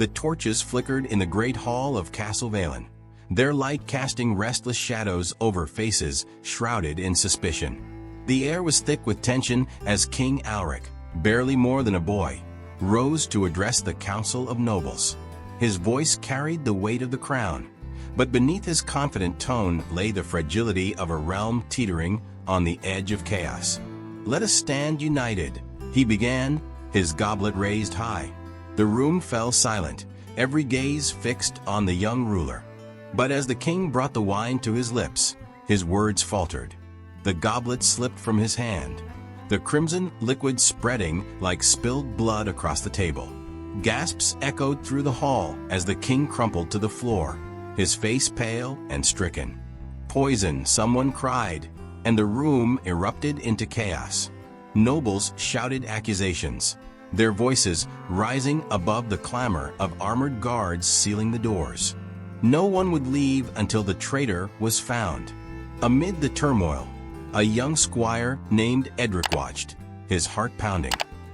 The torches flickered in the great hall of Castle Vaylin, their light casting restless shadows over faces shrouded in suspicion. The air was thick with tension as King Alric, barely more than a boy, rose to address the council of nobles. His voice carried the weight of the crown, but beneath his confident tone lay the fragility of a realm teetering on the edge of chaos. "Let us stand united," he began, his goblet raised high. The room fell silent, every gaze fixed on the young ruler. But as the king brought the wine to his lips, his words faltered. The goblet slipped from his hand, the crimson liquid spreading like spilled blood across the table. Gasps echoed through the hall as the king crumpled to the floor, his face pale and stricken. "Poison," someone cried, and the room erupted into chaos. Nobles shouted accusations, their voices rising above the clamor of armored guards sealing the doors. No one would leave until the traitor was found. Amid the turmoil, a young squire named Edric watched, his heart pounding.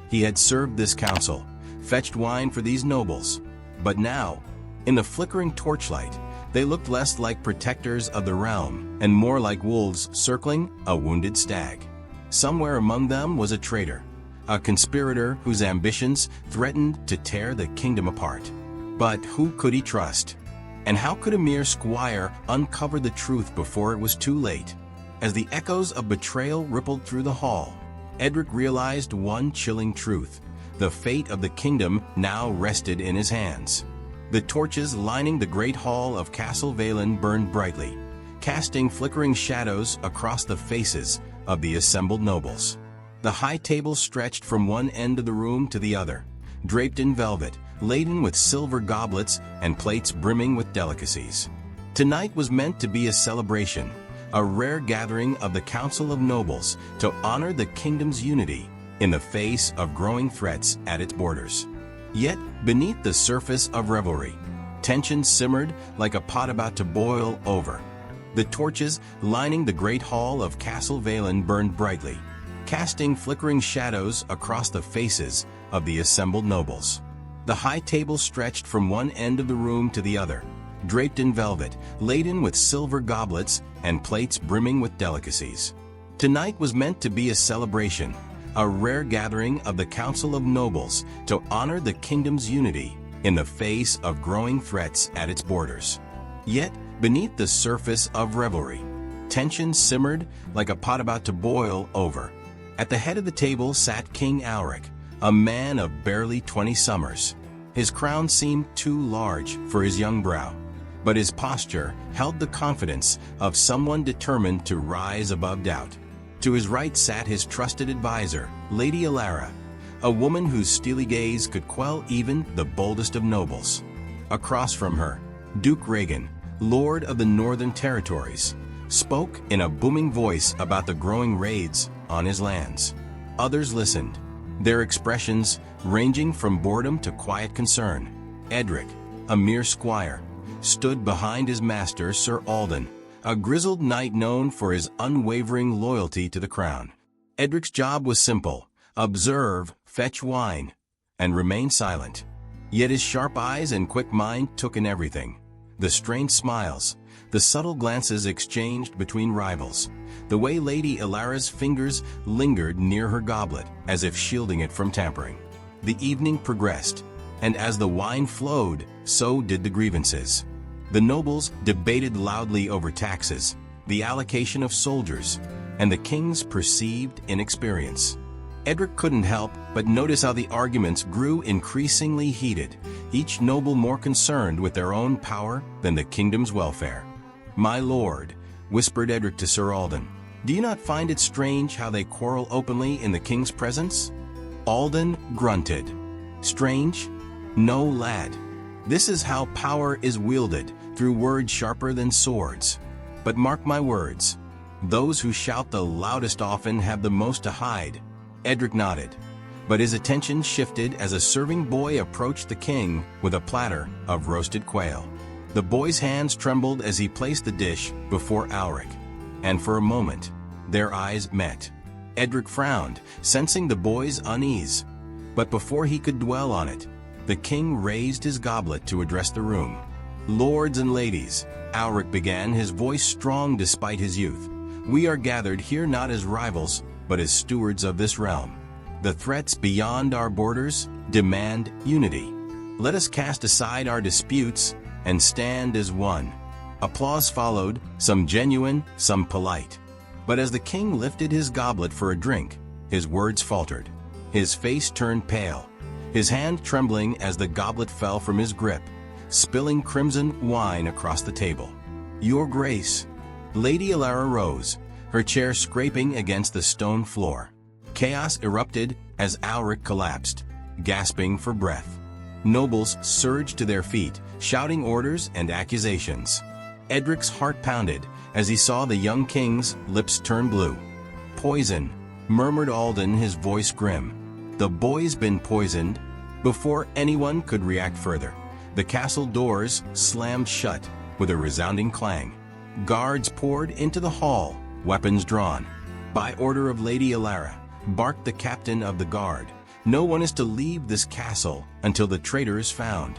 He had served this council, fetched wine for these nobles. But now, in the flickering torchlight, they looked less like protectors of the realm and more like wolves circling a wounded stag. Somewhere among them was a traitor, a conspirator whose ambitions threatened to tear the kingdom apart. But who could he trust? And how could a mere squire uncover the truth before it was too late? As the echoes of betrayal rippled through the hall, Edric realized one chilling truth. The fate of the kingdom now rested in his hands. The torches lining the great hall of Castle Vaylin burned brightly, casting flickering shadows across the faces of the assembled nobles. The high table stretched from one end of the room to the other, draped in velvet, laden with silver goblets and plates brimming with delicacies. Tonight was meant to be a celebration, a rare gathering of the Council of Nobles to honor the kingdom's unity in the face of growing threats at its borders. Yet, beneath the surface of revelry, tension simmered like a pot about to boil over. The torches lining the great hall of Castle Vaylin burned brightly, casting flickering shadows across the faces of the assembled nobles. The high table stretched from one end of the room to the other, draped in velvet, laden with silver goblets and plates brimming with delicacies. Tonight was meant to be a celebration, a rare gathering of the Council of Nobles to honor the kingdom's unity in the face of growing threats at its borders. Yet, beneath the surface of revelry, tension simmered like a pot about to boil over. At the head of the table sat King Alric, a man of barely 20 summers. His crown seemed too large for his young brow, but his posture held the confidence of someone determined to rise above doubt. To his right sat his trusted advisor, Lady Alara, a woman whose steely gaze could quell even the boldest of nobles. Across from her, Duke Regan, Lord of the Northern Territories, spoke in a booming voice about the growing raids on his lands. Others listened, their expressions ranging from boredom to quiet concern. Edric, a mere squire, stood behind his master Sir Alden, a grizzled knight known for his unwavering loyalty to the crown. Edric's job was simple: observe, fetch wine, and remain silent. Yet his sharp eyes and quick mind took in everything. The strained smiles, the subtle glances exchanged between rivals, the way Lady Alara's fingers lingered near her goblet as if shielding it from tampering. The evening progressed, and as the wine flowed, so did the grievances. The nobles debated loudly over taxes, the allocation of soldiers, and the king's perceived inexperience. Edric couldn't help but notice how the arguments grew increasingly heated, each noble more concerned with their own power than the kingdom's welfare. "My lord," whispered Edric to Sir Alden, "do you not find it strange how they quarrel openly in the king's presence?" Alden grunted. "Strange? No, lad. This is how power is wielded, through words sharper than swords. But mark my words, those who shout the loudest often have the most to hide." Edric nodded, but his attention shifted as a serving boy approached the king with a platter of roasted quail. The boy's hands trembled as he placed the dish before Alric, and for a moment, their eyes met. Edric frowned, sensing the boy's unease. But before he could dwell on it, The king raised his goblet to address the room. "Lords and ladies," Alric began, his voice strong despite his youth, "we are gathered here not as rivals, but as stewards of this realm. The threats beyond our borders demand unity. Let us cast aside our disputes and stand as one." Applause followed, some genuine, some polite. But as the king lifted his goblet for a drink, his words faltered. His face turned pale, his hand trembling as the goblet fell from his grip, spilling crimson wine across the table. "Your Grace." Lady Alara rose, her chair scraping against the stone floor. Chaos erupted as Alric collapsed, gasping for breath. Nobles surged to their feet, shouting orders and accusations. Edric's heart pounded as he saw the young king's lips turn blue. "Poison," murmured Alden, his voice grim. "The boy's been poisoned." Before anyone could react further, the castle doors slammed shut with a resounding clang. Guards poured into the hall, weapons drawn. "By order of Lady Alara," barked the captain of the guard, "no one is to leave this castle until the traitor is found."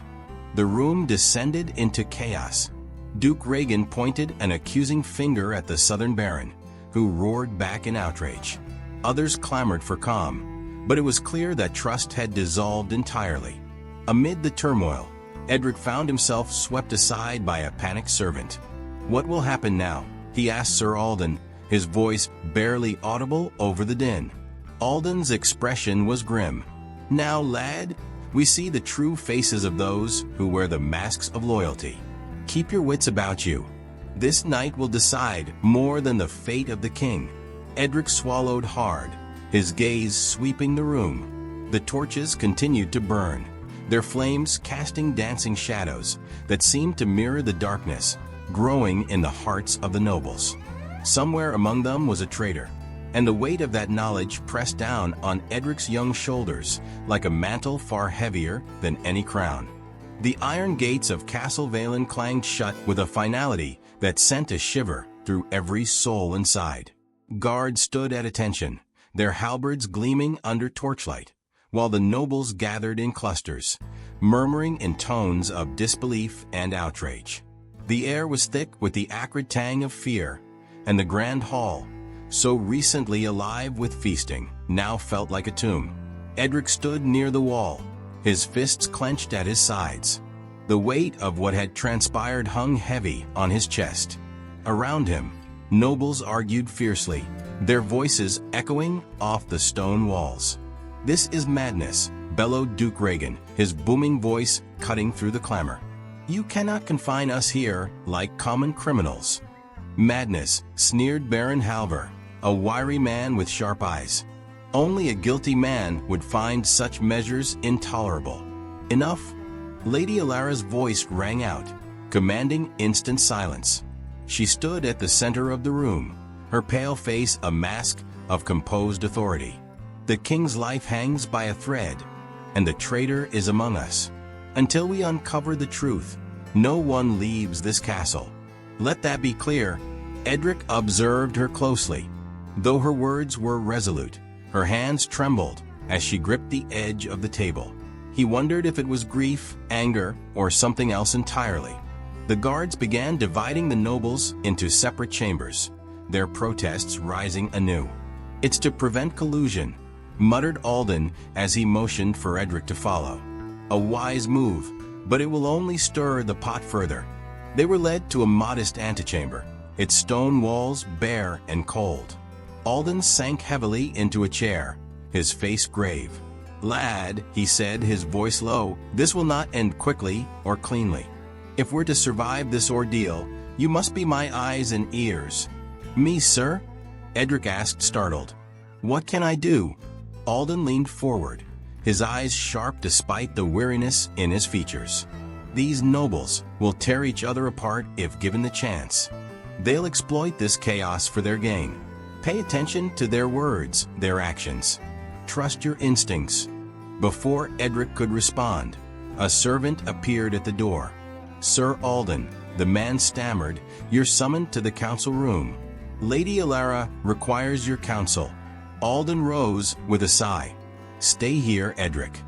The room descended into chaos. Duke Regan pointed an accusing finger at the southern baron, who roared back in outrage. Others clamored for calm, but it was clear that trust had dissolved entirely. Amid the turmoil, Edric found himself swept aside by a panicked servant. "What will happen now?" he asked Sir Alden, his voice barely audible over the din. Alden's expression was grim. "Now, lad, we see the true faces of those who wear the masks of loyalty. Keep your wits about you. This night will decide more than the fate of the king." Edric swallowed hard, his gaze sweeping the room. The torches continued to burn, their flames casting dancing shadows that seemed to mirror the darkness growing in the hearts of the nobles. Somewhere among them was a traitor, and the weight of that knowledge pressed down on Edric's young shoulders like a mantle far heavier than any crown. The iron gates of Castle Vaylin clanged shut with a finality that sent a shiver through every soul inside. Guards stood at attention, their halberds gleaming under torchlight, while the nobles gathered in clusters, murmuring in tones of disbelief and outrage. The air was thick with the acrid tang of fear, and the grand hall, so recently alive with feasting, now felt like a tomb. Edric stood near the wall, his fists clenched at his sides. The weight of what had transpired hung heavy on his chest. Around him, nobles argued fiercely, their voices echoing off the stone walls. "This is madness," bellowed Duke Regan, his booming voice cutting through the clamor. "You cannot confine us here like common criminals." "Madness," sneered Baron Halver, a wiry man with sharp eyes. "Only a guilty man would find such measures intolerable." "Enough!" Lady Alara's voice rang out, commanding instant silence. She stood at the center of the room, her pale face a mask of composed authority. "The king's life hangs by a thread, and the traitor is among us. Until we uncover the truth, no one leaves this castle. Let that be clear." Edric observed her closely. Though her words were resolute, her hands trembled as she gripped the edge of the table. He wondered if it was grief, anger, or something else entirely. The guards began dividing the nobles into separate chambers, their protests rising anew. "It's to prevent collusion," muttered Alden as he motioned for Edric to follow. "A wise move, but it will only stir the pot further." They were led to a modest antechamber, its stone walls bare and cold. Alden sank heavily into a chair, his face grave. "Lad," he said, his voice low, "this will not end quickly or cleanly. If we're to survive this ordeal, you must be my eyes and ears." "Me, sir?" Edric asked, startled. "What can I do?" Alden leaned forward, his eyes sharp despite the weariness in his features. "These nobles will tear each other apart if given the chance. They'll exploit this chaos for their gain. Pay attention to their words, their actions. Trust your instincts." Before Edric could respond, a servant appeared at the door. "Sir Alden," the man stammered, "you're summoned to the council room. Lady Alara requires your counsel." Alden rose with a sigh. "Stay here, Edric."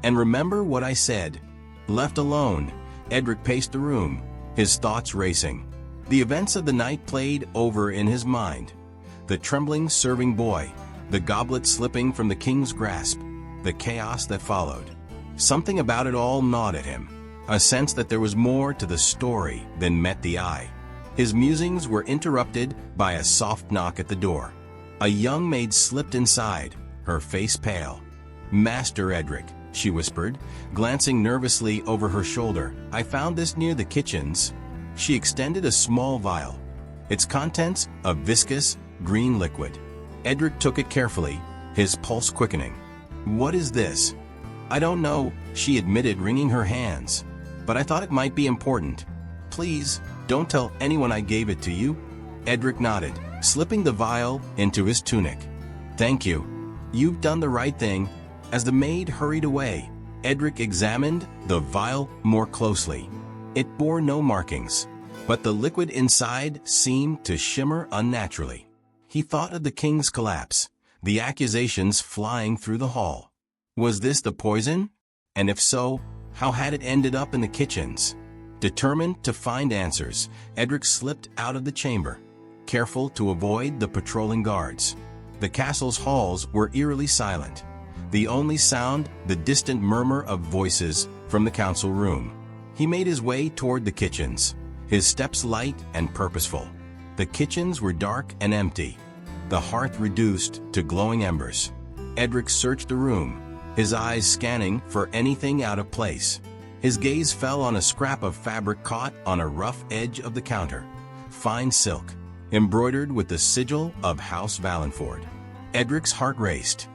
And remember what I said. Left alone, Edric paced the room, his thoughts racing. The events of the night played over in his mind. The trembling serving boy, the goblet slipping from the king's grasp, the chaos that followed. Something about it all gnawed at him, a sense that there was more to the story than met the eye. His musings were interrupted by a soft knock at the door. A young maid slipped inside, her face pale. "Master Edric," she whispered, glancing nervously over her shoulder. "I found this near the kitchens." She extended a small vial, its contents a viscous, green liquid. Edric took it carefully, his pulse quickening. "What is this?" "I don't know," she admitted, wringing her hands. "But I thought it might be important. Please, don't tell anyone I gave it to you." Edric nodded, slipping the vial into his tunic. "Thank you. You've done the right thing." As the maid hurried away, Edric examined the vial more closely. It bore no markings, but the liquid inside seemed to shimmer unnaturally. He thought of the king's collapse, the accusations flying through the hall. Was this the poison? And if so, how had it ended up in the kitchens? Determined to find answers, Edric slipped out of the chamber, careful to avoid the patrolling guards. The castle's halls were eerily silent, the only sound the distant murmur of voices from the council room. He made his way toward the kitchens, his steps light and purposeful. The kitchens were dark and empty, the hearth reduced to glowing embers. Edric searched the room, his eyes scanning for anything out of place. His gaze fell on a scrap of fabric caught on a rough edge of the counter. Fine silk, embroidered with the sigil of House Valinford. Edric's heart raced.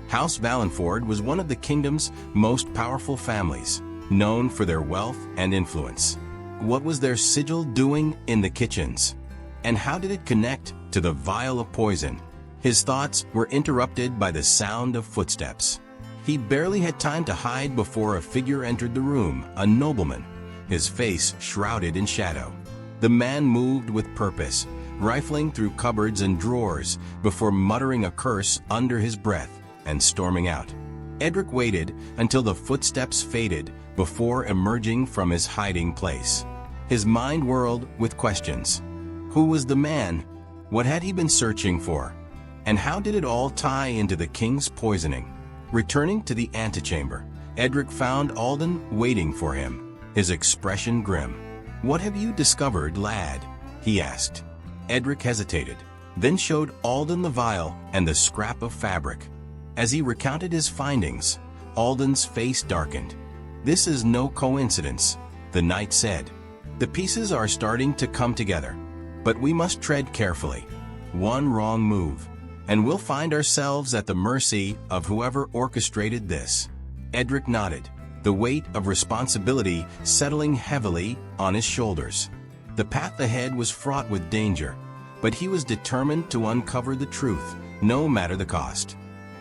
House Valinford was one of the kingdom's most powerful families, known for their wealth and influence. What was their sigil doing in the kitchens? And how did it connect to the vial of poison? His thoughts were interrupted by the sound of footsteps. He barely had time to hide before a figure entered the room, a nobleman, his face shrouded in shadow. The man moved with purpose, rifling through cupboards and drawers before muttering a curse under his breath and storming out. Edric waited until the footsteps faded before emerging from his hiding place. His mind whirled with questions. Who was the man? What had he been searching for? And how did it all tie into the king's poisoning? Returning to the antechamber, Edric found Alden waiting for him, his expression grim. "What have you discovered, lad?" he asked. Edric hesitated, then showed Alden the vial and the scrap of fabric. As he recounted his findings, Alden's face darkened. "This is no coincidence," the knight said. "The pieces are starting to come together, but we must tread carefully. One wrong move, and we'll find ourselves at the mercy of whoever orchestrated this." Edric nodded, the weight of responsibility settling heavily on his shoulders. The path ahead was fraught with danger, but he was determined to uncover the truth, no matter the cost.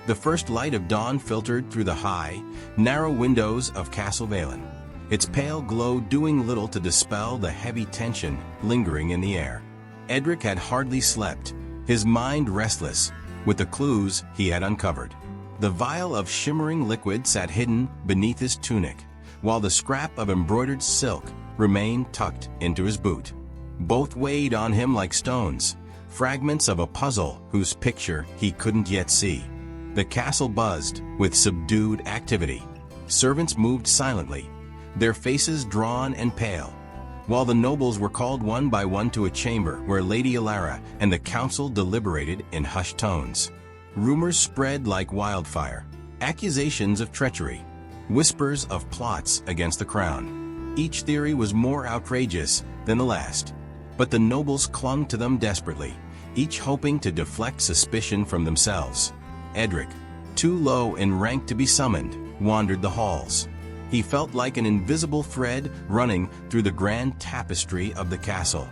The first light of dawn filtered through the high, narrow windows of Castle Vaylin, its pale glow doing little to dispel the heavy tension lingering in the air. Edric had hardly slept, his mind restless with the clues he had uncovered. The vial of shimmering liquid sat hidden beneath his tunic, while the scrap of embroidered silk remained tucked into his boot. Both weighed on him like stones, fragments of a puzzle whose picture he couldn't yet see. The castle buzzed with subdued activity. Servants moved silently, their faces drawn and pale, while the nobles were called one by one to a chamber where Lady Alara and the council deliberated in hushed tones. Rumors spread like wildfire, accusations of treachery, whispers of plots against the crown. Each theory was more outrageous than the last, but the nobles clung to them desperately, each hoping to deflect suspicion from themselves. Edric, too low in rank to be summoned, wandered the halls. He felt like an invisible thread running through the grand tapestry of the castle,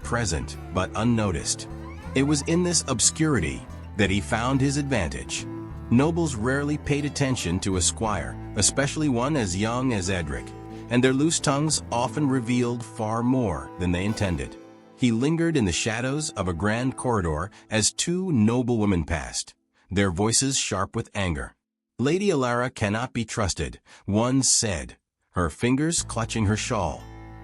present but unnoticed. It was in this obscurity that he found his advantage. Nobles rarely paid attention to a squire, especially one as young as Edric, and their loose tongues often revealed far more than they intended. He lingered in the shadows of a grand corridor as two noble women passed, their voices sharp with anger. "Lady Alara cannot be trusted," one said, her fingers clutching her shawl.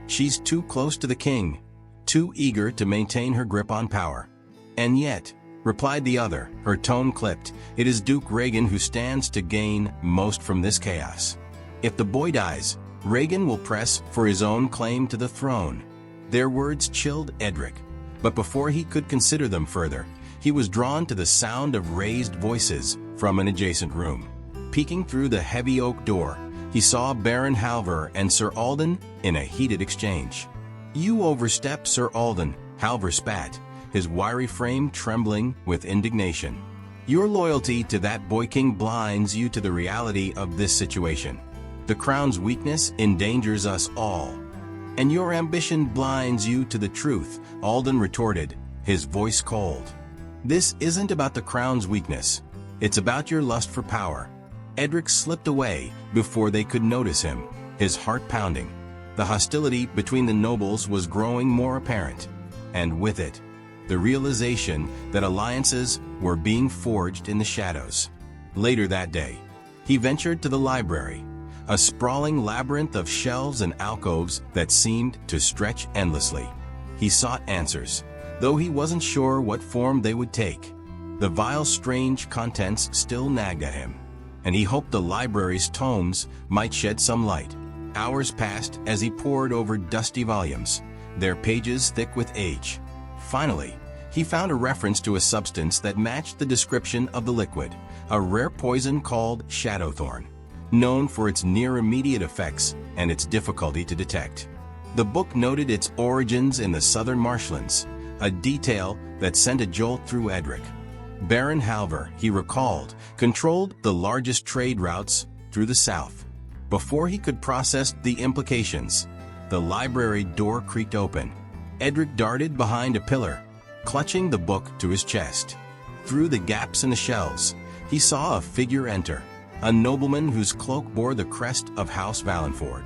"She's too close to the king, too eager to maintain her grip on power." "And yet," replied the other, her tone clipped, "it is Duke Rhaegon who stands to gain most from this chaos. If the boy dies, Rhaegon will press for his own claim to the throne." Their words chilled Edric, but before he could consider them further, he was drawn to the sound of raised voices from an adjacent room. Peeking through the heavy oak door, he saw Baron Halver and Sir Alden in a heated exchange. "You overstep, Sir Alden," Halver spat, his wiry frame trembling with indignation. "Your loyalty to that boy king blinds you to the reality of this situation. The crown's weakness endangers us all." "And your ambition blinds you to the truth," Alden retorted, his voice cold. "This isn't about the crown's weakness. It's about your lust for power." Edric slipped away before they could notice him, his heart pounding. The hostility between the nobles was growing more apparent, and with it, the realization that alliances were being forged in the shadows. Later that day, he ventured to the library, a sprawling labyrinth of shelves and alcoves that seemed to stretch endlessly. He sought answers, though he wasn't sure what form they would take. The vile, strange contents still nagged at him, and he hoped the library's tomes might shed some light. Hours passed as he pored over dusty volumes, their pages thick with age. Finally, he found a reference to a substance that matched the description of the liquid, a rare poison called shadowthorn, known for its near-immediate effects and its difficulty to detect. The book noted its origins in the southern marshlands, a detail that sent a jolt through Edric. Baron Halver, he recalled, controlled the largest trade routes through the south. Before he could process the implications, the library door creaked open. Edric darted behind a pillar, clutching the book to his chest. Through the gaps in the shelves, he saw a figure enter, a nobleman whose cloak bore the crest of House Valanford.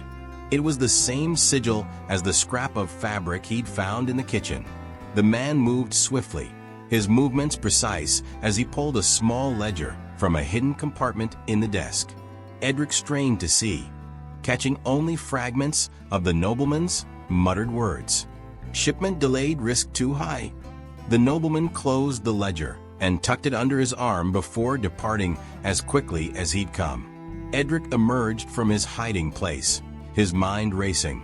It was the same sigil as the scrap of fabric he'd found in the kitchen. The man moved swiftly, his movements precise as he pulled a small ledger from a hidden compartment in the desk. Edric strained to see, catching only fragments of the nobleman's muttered words. "Shipment delayed, risk too high." The nobleman closed the ledger and tucked it under his arm before departing as quickly as he'd come. Edric emerged from his hiding place, his mind racing.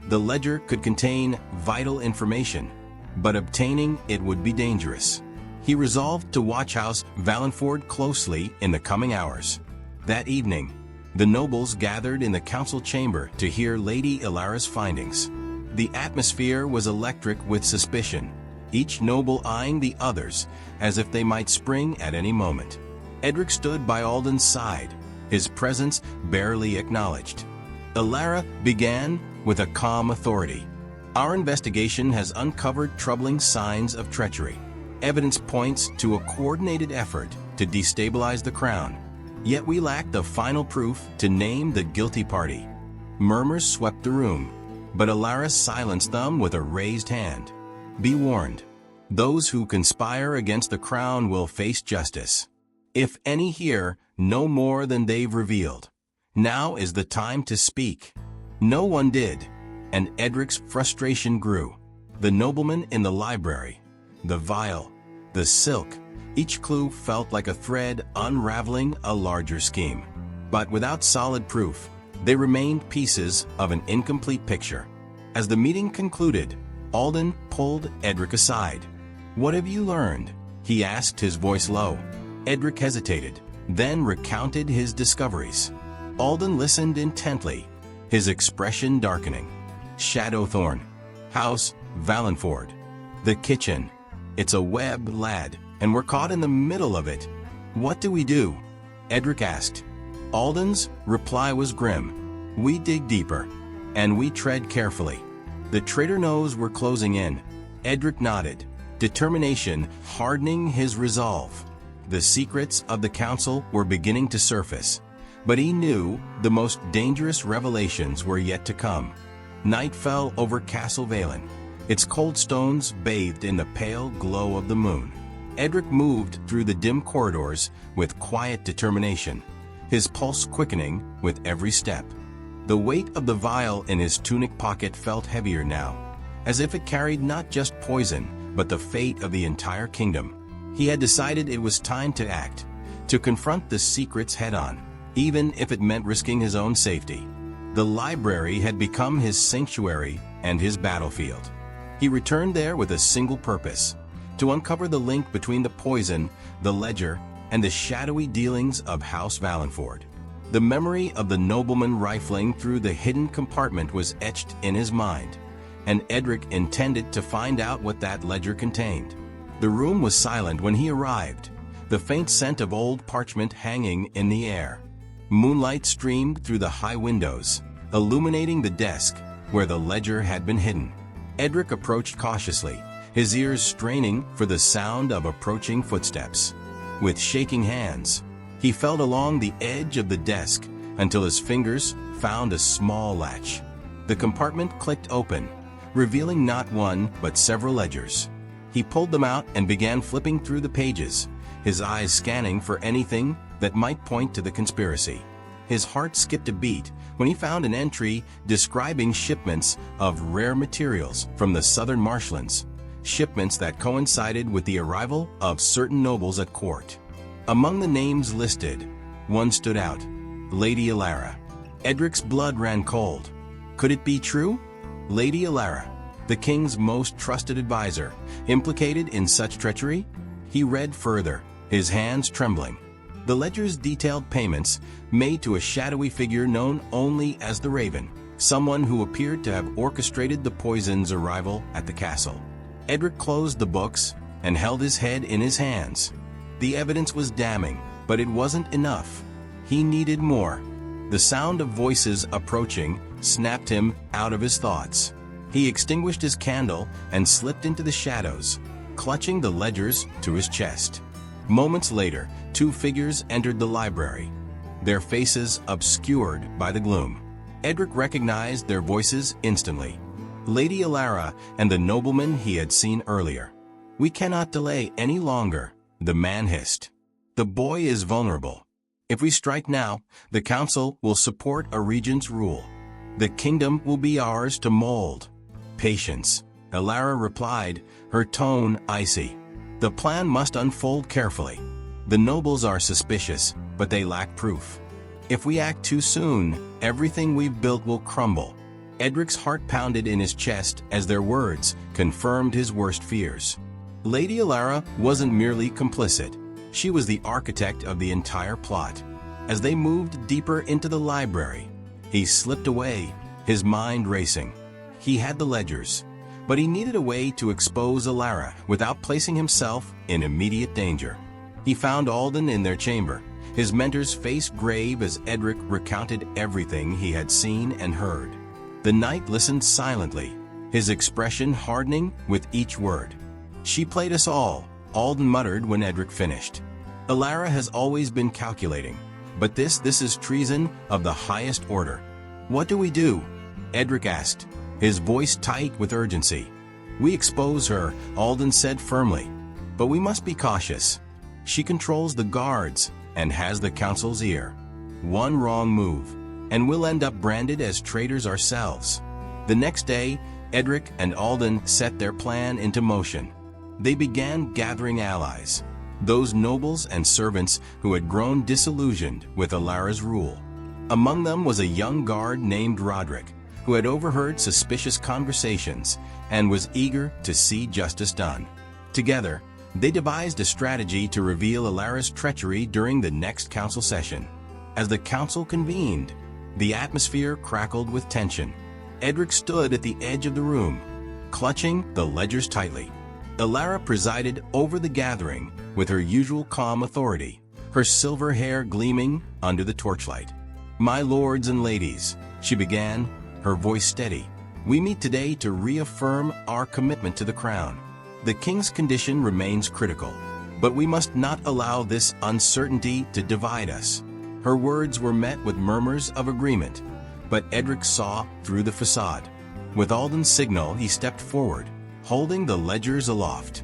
The ledger could contain vital information, but obtaining it would be dangerous. He resolved to watch House Valanford closely in the coming hours. That evening, the nobles gathered in the council chamber to hear Lady Alara's findings. The atmosphere was electric with suspicion, each noble eyeing the others as if they might spring at any moment. Edric stood by Alden's side, his presence barely acknowledged. Alara began with a calm authority. "Our investigation has uncovered troubling signs of treachery. Evidence points to a coordinated effort to destabilize the crown. Yet we lack the final proof to name the guilty party." Murmurs swept the room, but Alara silenced them with a raised hand. "Be warned. Those who conspire against the crown will face justice. If any here know more than they've revealed, now is the time to speak." No one did, and Edric's frustration grew. The nobleman in the library, the vial, the silk, each clue felt like a thread unraveling a larger scheme. But without solid proof, they remained pieces of an incomplete picture. As the meeting concluded, Alden pulled Edric aside. "What have you learned?" he asked, his voice low. Edric hesitated, then recounted his discoveries. Alden listened intently, his expression darkening. "Shadowthorn, House Valanford, the kitchen. It's a web, lad, and we're caught in the middle of it. What do we do?" Edric asked. Alden's reply was grim. "We dig deeper, and we tread carefully. The traitor knows we're closing in." Edric nodded, determination hardening his resolve. The secrets of the council were beginning to surface, but he knew the most dangerous revelations were yet to come. Night fell over Castle Vaylin, its cold stones bathed in the pale glow of the moon. Edric moved through the dim corridors with quiet determination, his pulse quickening with every step. The weight of the vial in his tunic pocket felt heavier now, as if it carried not just poison, but the fate of the entire kingdom. He had decided it was time to act, to confront the secrets head-on, even if it meant risking his own safety. The library had become his sanctuary and his battlefield. He returned there with a single purpose: to uncover the link between the poison, the ledger, and the shadowy dealings of House Valenford. The memory of the nobleman rifling through the hidden compartment was etched in his mind, and Edric intended to find out what that ledger contained. The room was silent when he arrived, the faint scent of old parchment hanging in the air. Moonlight streamed through the high windows, illuminating the desk where the ledger had been hidden. Edric approached cautiously, his ears straining for the sound of approaching footsteps. With shaking hands, he felt along the edge of the desk until his fingers found a small latch. The compartment clicked open, revealing not one but several ledgers. He pulled them out and began flipping through the pages, his eyes scanning for anything that might point to the conspiracy. His heart skipped a beat when he found an entry describing shipments of rare materials from the southern marshlands, shipments that coincided with the arrival of certain nobles at court. Among the names listed, one stood out: Lady Alara. Edric's blood ran cold. Could it be true? Lady Alara, the king's most trusted advisor, implicated in such treachery? He read further, his hands trembling. The ledgers detailed payments made to a shadowy figure known only as the Raven, someone who appeared to have orchestrated the poison's arrival at the castle. Edric closed the books and held his head in his hands. The evidence was damning, but it wasn't enough. He needed more. The sound of voices approaching snapped him out of his thoughts. He extinguished his candle and slipped into the shadows, clutching the ledgers to his chest. Moments later, two figures entered the library, their faces obscured by the gloom. Edric recognized their voices instantly. Lady Alara and the nobleman he had seen earlier. "We cannot delay any longer," the man hissed. "The boy is vulnerable. If we strike now, the council will support a regent's rule. The kingdom will be ours to mold." "Patience," Alara replied, her tone icy. "The plan must unfold carefully. The nobles are suspicious, but they lack proof. If we act too soon, everything we've built will crumble." Edric's heart pounded in his chest as their words confirmed his worst fears. Lady Alara wasn't merely complicit. She was the architect of the entire plot. As they moved deeper into the library, he slipped away, his mind racing. He had the ledgers, but he needed a way to expose Alara without placing himself in immediate danger. He found Alden in their chamber, his mentor's face grave as Edric recounted everything he had seen and heard. The knight listened silently, his expression hardening with each word. "She played us all," Alden muttered when Edric finished. "Alara has always been calculating, but this is treason of the highest order." "What do we do?" Edric asked, his voice tight with urgency. "We expose her," Alden said firmly. "But we must be cautious. She controls the guards and has the council's ear. One wrong move, and we'll end up branded as traitors ourselves." The next day, Edric and Alden set their plan into motion. They began gathering allies, those nobles and servants who had grown disillusioned with Alara's rule. Among them was a young guard named Roderick, who had overheard suspicious conversations and was eager to see justice done. Together, they devised a strategy to reveal Alara's treachery during the next council session. As the council convened, the atmosphere crackled with tension. Edric stood at the edge of the room, clutching the ledgers tightly. Alara presided over the gathering with her usual calm authority, her silver hair gleaming under the torchlight. "My lords and ladies," she began, her voice steady, "we meet today to reaffirm our commitment to the crown. The king's condition remains critical, but we must not allow this uncertainty to divide us." Her words were met with murmurs of agreement, but Edric saw through the facade. With Alden's signal, he stepped forward, holding the ledgers aloft.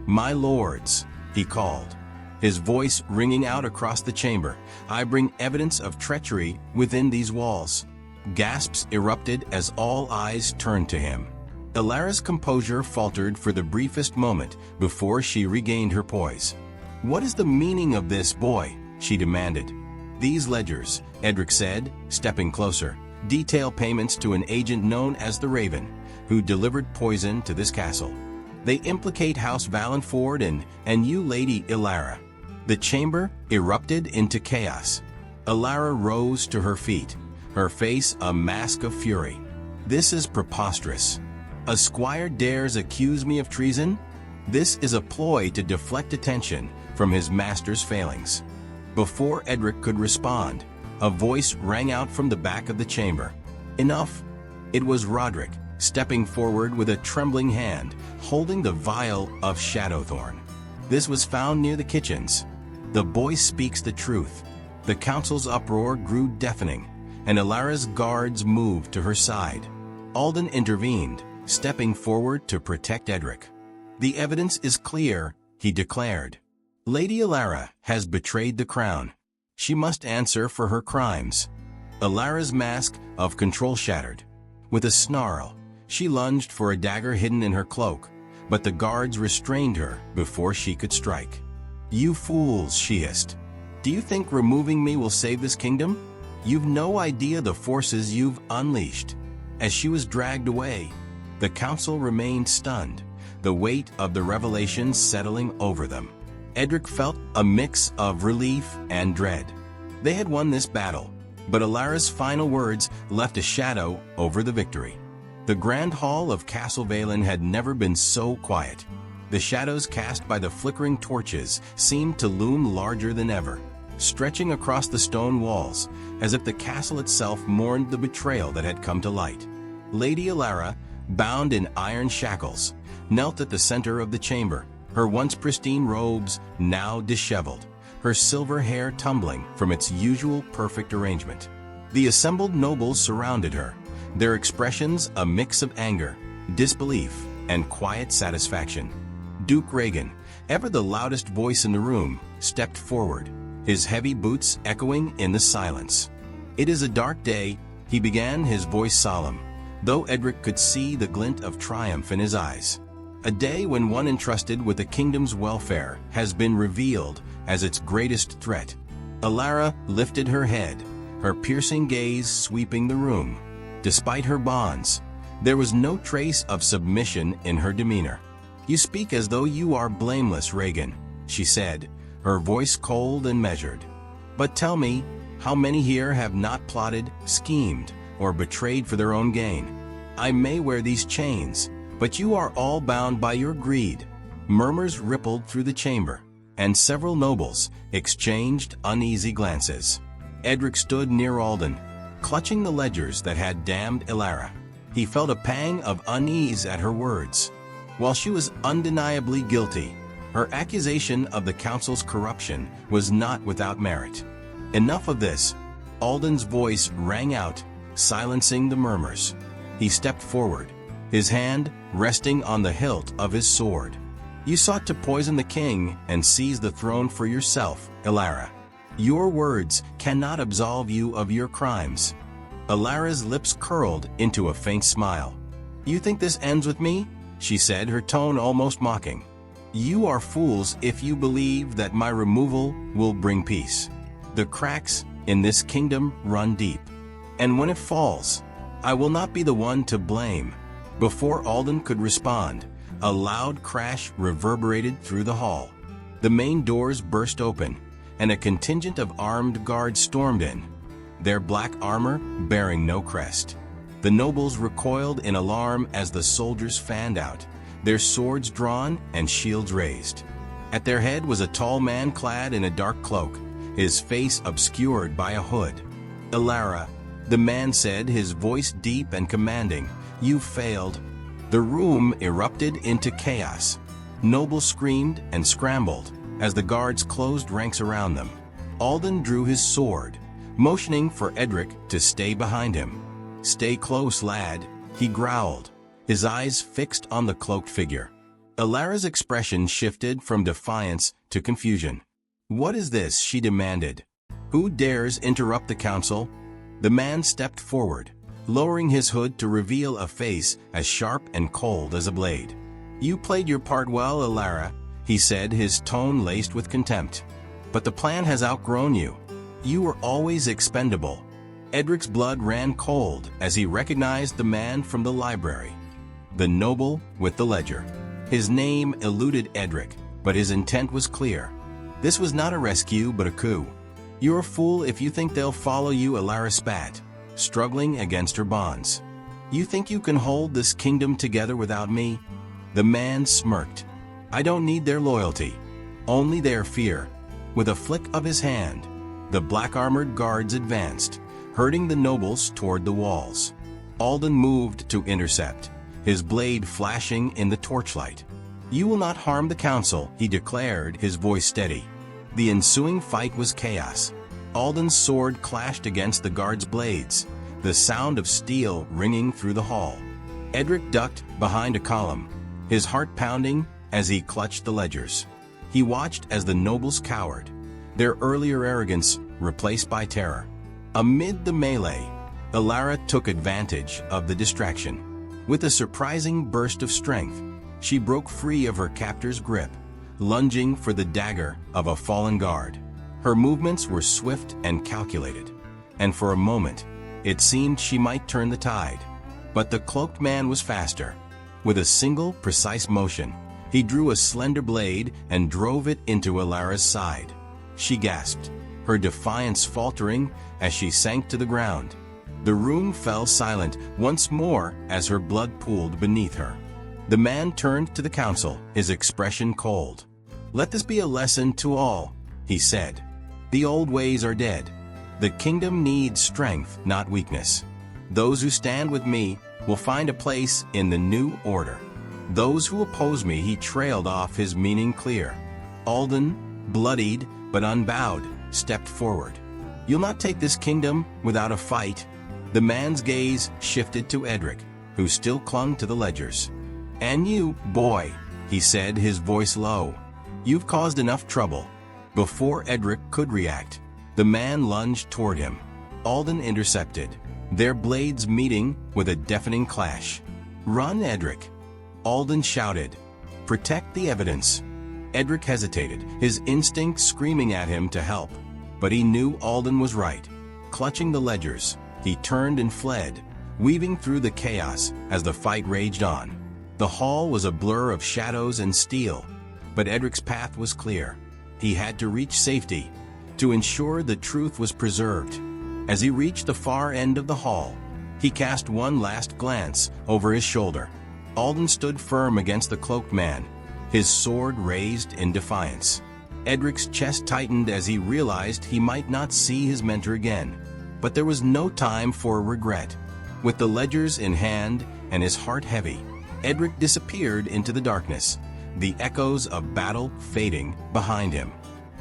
"My lords," he called, his voice ringing out across the chamber. "I bring evidence of treachery within these walls." Gasps erupted as all eyes turned to him. Ilara's composure faltered for the briefest moment before she regained her poise. "What is the meaning of this, boy?" she demanded. "These ledgers," Edric said, stepping closer, "detail payments to an agent known as the Raven, who delivered poison to this castle. They implicate House Valenford and you, Lady Ilara." The chamber erupted into chaos. Ilara rose to her feet, her face a mask of fury. "This is preposterous. A squire dares accuse me of treason? This is a ploy to deflect attention from his master's failings." Before Edric could respond, a voice rang out from the back of the chamber. "Enough!" It was Roderick, stepping forward with a trembling hand, holding the vial of Shadowthorn. "This was found near the kitchens." The boy speaks the truth. The council's uproar grew deafening, and Ilara's guards moved to her side. Alden intervened, stepping forward to protect Edric. "The evidence is clear," he declared. "Lady Ilara has betrayed the crown. She must answer for her crimes." Ilara's mask of control shattered. With a snarl, she lunged for a dagger hidden in her cloak, but the guards restrained her before she could strike. "You fools," she hissed. "Do you think removing me will save this kingdom? You've no idea the forces you've unleashed." As she was dragged away, the council remained stunned, the weight of the revelation settling over them. Edric felt a mix of relief and dread. They had won this battle, but Ilara's final words left a shadow over the victory. The grand hall of Castle Vaylin had never been so quiet. The shadows cast by the flickering torches seemed to loom larger than ever, stretching across the stone walls, as if the castle itself mourned the betrayal that had come to light. Lady Ilara, bound in iron shackles, knelt at the center of the chamber, her once pristine robes now disheveled, her silver hair tumbling from its usual perfect arrangement. The assembled nobles surrounded her, their expressions a mix of anger, disbelief, and quiet satisfaction. Duke Regan, ever the loudest voice in the room, stepped forward, his heavy boots echoing in the silence. "It is a dark day," he began, his voice solemn, though Edric could see the glint of triumph in his eyes. "A day when one entrusted with the kingdom's welfare has been revealed as its greatest threat." Ilara lifted her head, her piercing gaze sweeping the room. Despite her bonds, there was no trace of submission in her demeanor. "You speak as though you are blameless, Regan," she said, her voice cold and measured. "But tell me, how many here have not plotted, schemed, or betrayed for their own gain? I may wear these chains, but you are all bound by your greed." Murmurs rippled through the chamber, and several nobles exchanged uneasy glances. Edric stood near Alden, clutching the ledgers that had damned Ilara. He felt a pang of unease at her words. While she was undeniably guilty, her accusation of the council's corruption was not without merit. "Enough of this," Alden's voice rang out, silencing the murmurs. He stepped forward, his hand resting on the hilt of his sword. "You sought to poison the king and seize the throne for yourself, Ilara. Your words cannot absolve you of your crimes." Ilara's lips curled into a faint smile. "You think this ends with me?" she said, her tone almost mocking. "You are fools if you believe that my removal will bring peace. The cracks in this kingdom run deep, and when it falls, I will not be the one to blame." Before Alden could respond, a loud crash reverberated through the hall. The main doors burst open, and a contingent of armed guards stormed in, their black armor bearing no crest. The nobles recoiled in alarm as the soldiers fanned out, their swords drawn and shields raised. At their head was a tall man clad in a dark cloak, his face obscured by a hood. "Ilara," the man said, his voice deep and commanding, "you failed." The room erupted into chaos. Nobles screamed and scrambled as the guards closed ranks around them. Alden drew his sword, motioning for Edric to stay behind him. "Stay close, lad," he growled, his eyes fixed on the cloaked figure. Ilara's expression shifted from defiance to confusion. "What is this?" she demanded. "Who dares interrupt the council?" The man stepped forward, lowering his hood to reveal a face as sharp and cold as a blade. "You played your part well, Alara," he said, his tone laced with contempt. "But the plan has outgrown you. You were always expendable." Edric's blood ran cold as he recognized the man from the library, the noble with the ledger. His name eluded Edric, but his intent was clear. This was not a rescue, but a coup. "You're a fool if you think they'll follow you," Alara spat, struggling against her bonds. "You think you can hold this kingdom together without me?" The man smirked. "I don't need their loyalty, only their fear." With a flick of his hand, the black-armored guards advanced, herding the nobles toward the walls. Alden moved to intercept, his blade flashing in the torchlight. "You will not harm the council," he declared, his voice steady. The ensuing fight was chaos. Alden's sword clashed against the guards' blades, the sound of steel ringing through the hall. Edric ducked behind a column, his heart pounding as he clutched the ledgers. He watched as the nobles cowered, their earlier arrogance replaced by terror. Amid the melee, Alara took advantage of the distraction. With a surprising burst of strength, she broke free of her captor's grip, lunging for the dagger of a fallen guard. Her movements were swift and calculated, and for a moment, it seemed she might turn the tide. But the cloaked man was faster. With a single, precise motion, he drew a slender blade and drove it into Alara's side. She gasped, her defiance faltering as she sank to the ground. The room fell silent once more as her blood pooled beneath her. The man turned to the council, his expression cold. "Let this be a lesson to all," he said. "The old ways are dead. The kingdom needs strength, not weakness. Those who stand with me will find a place in the new order. Those who oppose me," he trailed off, his meaning clear. Alden, bloodied but unbowed, stepped forward. "You'll not take this kingdom without a fight." The man's gaze shifted to Edric, who still clung to the ledgers. "And you, boy," he said, his voice low. "You've caused enough trouble." Before Edric could react, the man lunged toward him. Alden intercepted, their blades meeting with a deafening clash. "Run, Edric!" Alden shouted. "Protect the evidence." Edric hesitated, his instinct screaming at him to help. But he knew Alden was right. Clutching the ledgers, he turned and fled, weaving through the chaos as the fight raged on. The hall was a blur of shadows and steel, but Edric's path was clear. He had to reach safety, to ensure the truth was preserved. As he reached the far end of the hall, he cast one last glance over his shoulder. Alden stood firm against the cloaked man, his sword raised in defiance. Edric's chest tightened as he realized he might not see his mentor again. But there was no time for regret. With the ledgers in hand and his heart heavy, Edric disappeared into the darkness, the echoes of battle fading behind him.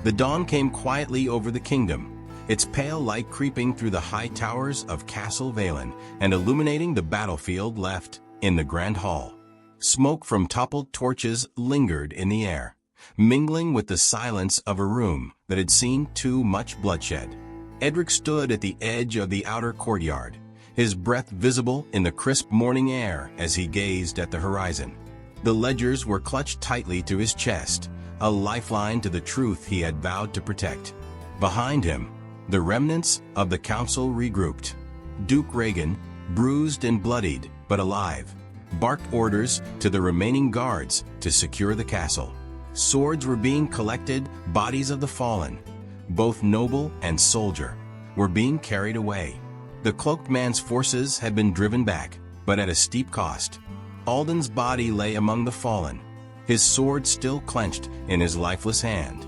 The dawn came quietly over the kingdom, its pale light creeping through the high towers of Castle Vaylin and illuminating the battlefield left in the grand hall. Smoke from toppled torches lingered in the air, mingling with the silence of a room that had seen too much bloodshed. Edric stood at the edge of the outer courtyard, his breath visible in the crisp morning air as he gazed at the horizon. The ledgers were clutched tightly to his chest, a lifeline to the truth he had vowed to protect. Behind him, the remnants of the council regrouped. Duke Regan, bruised and bloodied but alive, barked orders to the remaining guards to secure the castle. Swords were being collected, bodies of the fallen, both noble and soldier, were being carried away. The cloaked man's forces had been driven back, but at a steep cost. Alden's body lay among the fallen, his sword still clenched in his lifeless hand.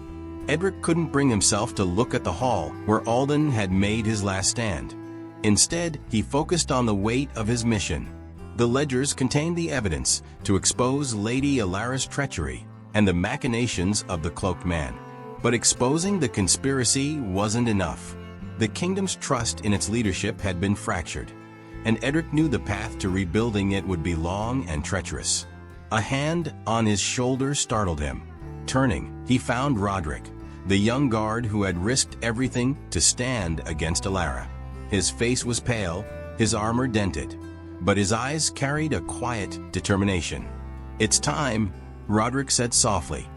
Edric couldn't bring himself to look at the hall where Alden had made his last stand. Instead, he focused on the weight of his mission. The ledgers contained the evidence to expose Lady Alara's treachery and the machinations of the cloaked man. But exposing the conspiracy wasn't enough. The kingdom's trust in its leadership had been fractured, and Edric knew the path to rebuilding it would be long and treacherous. A hand on his shoulder startled him. Turning, he found Roderick, the young guard who had risked everything to stand against Alara. His face was pale, his armor dented, but his eyes carried a quiet determination. "It's time," Roderick said softly.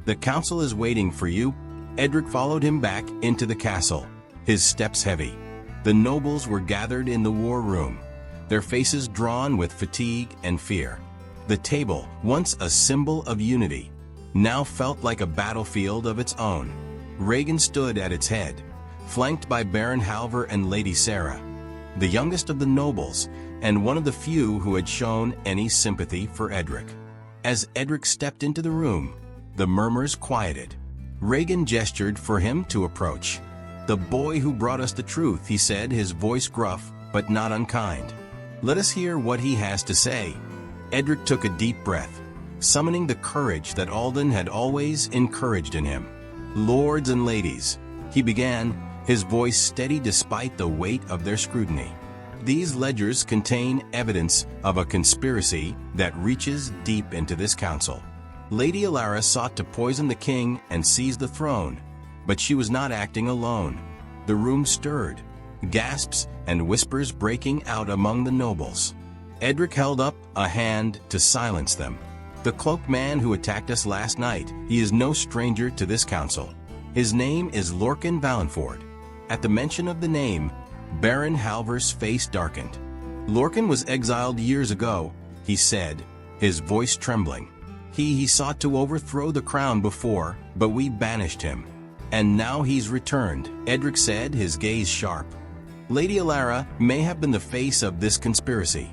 "The council is waiting for you." Edric followed him back into the castle, his steps heavy. The nobles were gathered in the war room, their faces drawn with fatigue and fear. The table, once a symbol of unity, now felt like a battlefield of its own. Rhaegan stood at its head, flanked by Baron Halver and Lady Sarah, the youngest of the nobles, and one of the few who had shown any sympathy for Edric. As Edric stepped into the room, the murmurs quieted. Rhaegan gestured for him to approach. "The boy who brought us the truth," he said, his voice gruff but not unkind. "Let us hear what he has to say." Edric took a deep breath, summoning the courage that Alden had always encouraged in him. "Lords and ladies," he began, his voice steady despite the weight of their scrutiny. "These ledgers contain evidence of a conspiracy that reaches deep into this council. Lady Alara sought to poison the king and seize the throne, but she was not acting alone." The room stirred, gasps and whispers breaking out among the nobles. Edric held up a hand to silence them. "The cloaked man who attacked us last night, he is no stranger to this council. His name is Lorcan Valenford." At the mention of the name, Baron Halver's face darkened. "Lorcan was exiled years ago," he said, his voice trembling. He sought to overthrow the crown before, but we banished him. And now he's returned," Edric said, his gaze sharp. "Lady Alara may have been the face of this conspiracy,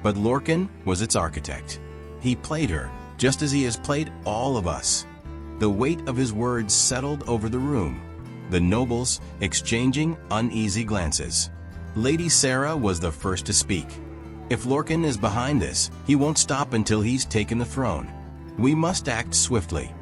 but Lorcan was its architect. He played her, just as he has played all of us." The weight of his words settled over the room, the nobles exchanging uneasy glances. Lady Sarah was the first to speak. "If Lorcan is behind this, he won't stop until he's taken the throne. We must act swiftly."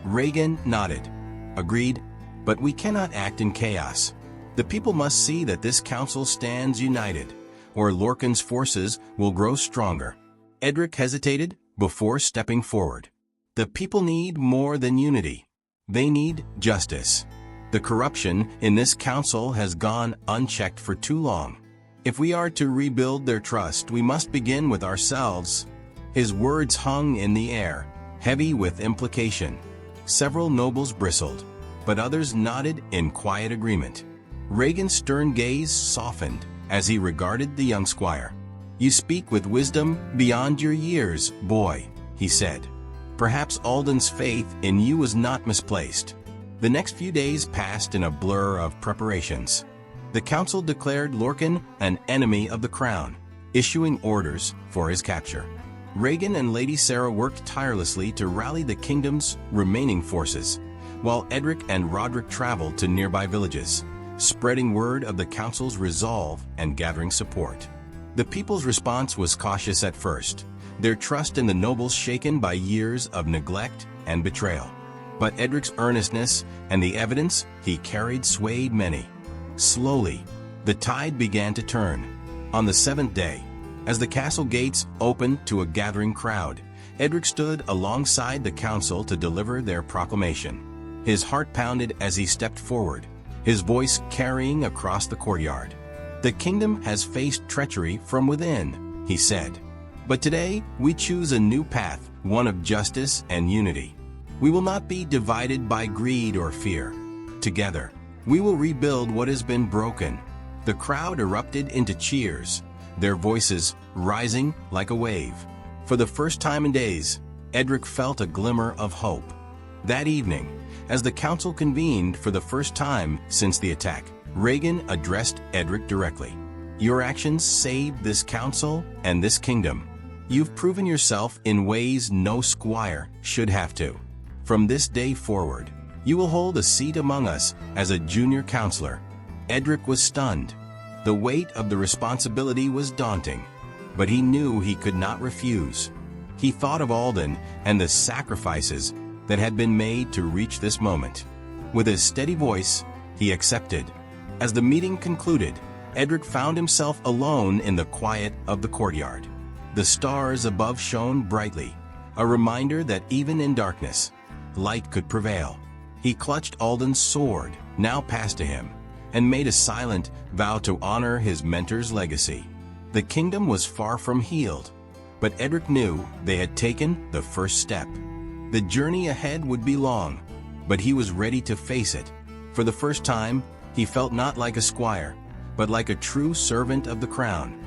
Rhaegan nodded. "Agreed, but we cannot act in chaos. The people must see that this council stands united, or Lorcan's forces will grow stronger." Edric hesitated before stepping forward. "The people need more than unity. They need justice. The corruption in this council has gone unchecked for too long. If we are to rebuild their trust, we must begin with ourselves." His words hung in the air, heavy with implication. Several nobles bristled, but others nodded in quiet agreement. Rhaegan's stern gaze softened as he regarded the young squire. "You speak with wisdom beyond your years, boy," he said. "Perhaps Alden's faith in you was not misplaced." The next few days passed in a blur of preparations. The council declared Lorcan an enemy of the crown, issuing orders for his capture. Rhaegan and Lady Sarah worked tirelessly to rally the kingdom's remaining forces, while Edric and Roderick traveled to nearby villages, spreading word of the council's resolve and gathering support. The people's response was cautious at first, their trust in the nobles shaken by years of neglect and betrayal. But Edric's earnestness and the evidence he carried swayed many. Slowly, the tide began to turn. On the seventh day, as the castle gates opened to a gathering crowd, Edric stood alongside the council to deliver their proclamation. His heart pounded as he stepped forward, his voice carrying across the courtyard. "The kingdom has faced treachery from within," he said. "But today, we choose a new path, one of justice and unity. We will not be divided by greed or fear. Together, we will rebuild what has been broken." The crowd erupted into cheers, their voices rising like a wave. For the first time in days, Edric felt a glimmer of hope. That evening, as the council convened for the first time since the attack, Rhaegan addressed Edric directly. "Your actions saved this council and this kingdom. You've proven yourself in ways no squire should have to. From this day forward, you will hold a seat among us as a junior counselor." Edric was stunned. The weight of the responsibility was daunting, but he knew he could not refuse. He thought of Alden and the sacrifices that had been made to reach this moment. With his steady voice, he accepted. As the meeting concluded, Edric found himself alone in the quiet of the courtyard. The stars above shone brightly, a reminder that even in darkness, light could prevail. He clutched Alden's sword, now passed to him, and made a silent vow to honor his mentor's legacy. The kingdom was far from healed, but Edric knew they had taken the first step. The journey ahead would be long, but he was ready to face it. For the first time, he felt not like a squire, but like a true servant of the crown.